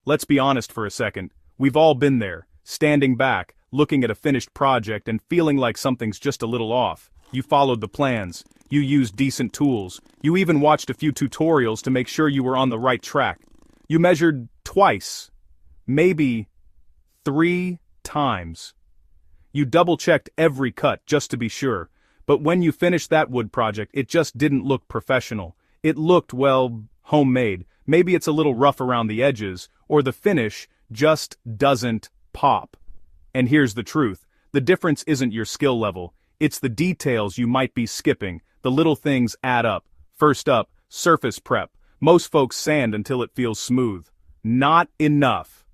Let's be honest for a second. We've all been there, standing back, looking at a finished project and feeling like something's just a little off. You followed the plans. You used decent tools. You even watched a few tutorials to make sure you were on the right track. You measured twice. Maybe 3 times. You double-checked every cut just to be sure. But when you finished that wood project, it just didn't look professional. It looked, well, homemade. Maybe it's a little rough around the edges, or the finish just doesn't pop. And here's the truth. The difference isn't your skill level. It's the details you might be skipping. The little things add up. First up, surface prep. Most folks sand until it feels smooth. Not enough.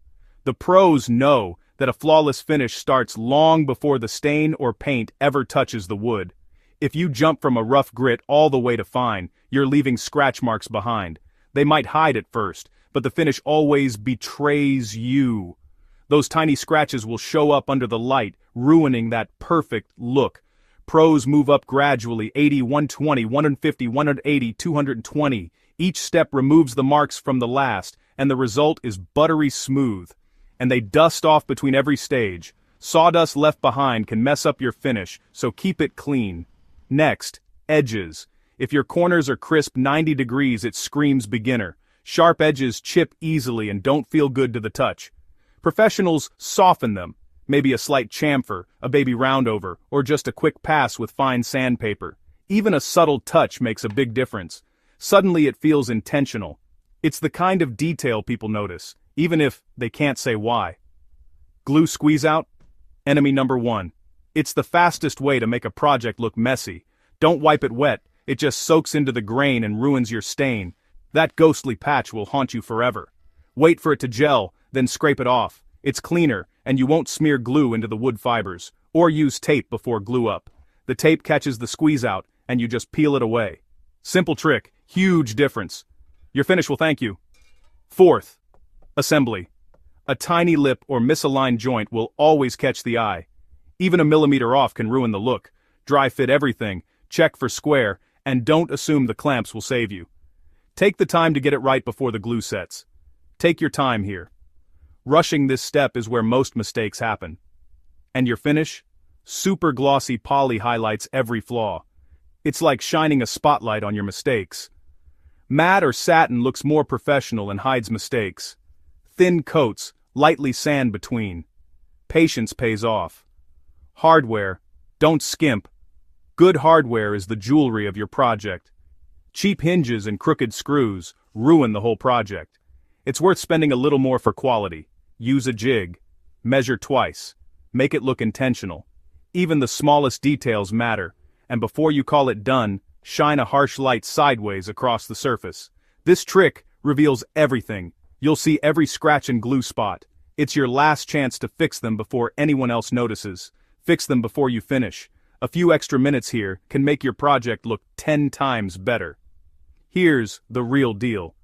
The pros know that a flawless finish starts long before the stain or paint ever touches the wood. If you jump from a rough grit all the way to fine, you're leaving scratch marks behind. They might hide at first, but the finish always betrays you. Those tiny scratches will show up under the light, ruining that perfect look. Pros move up gradually, 80, 120, 150, 180, 220. Each step removes the marks from the last, and the result is buttery smooth. And they dust off between every stage. Sawdust left behind can mess up your finish, so keep it clean. Next, edges. If your corners are crisp 90 degrees, it screams beginner. Sharp edges chip easily and don't feel good to the touch. Professionals soften them. Maybe a slight chamfer, a baby roundover, or just a quick pass with fine sandpaper. Even a subtle touch makes a big difference. Suddenly it feels intentional. It's the kind of detail people notice, even if they can't say why. Glue squeeze out? Enemy number 1. It's the fastest way to make a project look messy. Don't wipe it wet. It just soaks into the grain and ruins your stain. That ghostly patch will haunt you forever. Wait for it to gel, then scrape it off. It's cleaner, and you won't smear glue into the wood fibers, or use tape before glue up. The tape catches the squeeze out, and you just peel it away. Simple trick, huge difference. Your finish will thank you. Fourth, assembly. A tiny lip or misaligned joint will always catch the eye. Even a millimeter off can ruin the look. Dry fit everything, check for square, and don't assume the clamps will save you. Take the time to get it right before the glue sets. Take your time here. Rushing this step is where most mistakes happen. And your finish? Super glossy poly highlights every flaw. It's like shining a spotlight on your mistakes. Matte or satin looks more professional and hides mistakes. Thin coats, lightly sand between. Patience pays off. Hardware, don't skimp. Good hardware is the jewelry of your project. Cheap hinges and crooked screws ruin the whole project. It's worth spending a little more for quality. Use a jig. Measure twice. Make it look intentional. Even the smallest details matter, and before you call it done, shine a harsh light sideways across the surface. This trick reveals everything. You'll see every scratch and glue spot. It's your last chance to fix them before anyone else notices. Fix them before you finish. A few extra minutes here can make your project look 10 times better. Here's the real deal.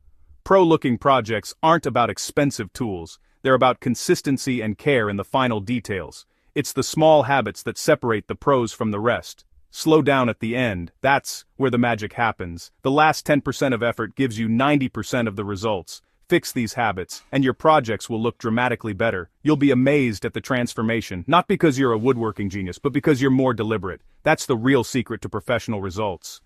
Pro-looking projects aren't about expensive tools. They're about consistency and care in the final details. It's the small habits that separate the pros from the rest. Slow down at the end. That's where the magic happens. The last 10% of effort gives you 90% of the results. Fix these habits, and your projects will look dramatically better. You'll be amazed at the transformation, not because you're a woodworking genius, but because you're more deliberate. That's the real secret to professional results.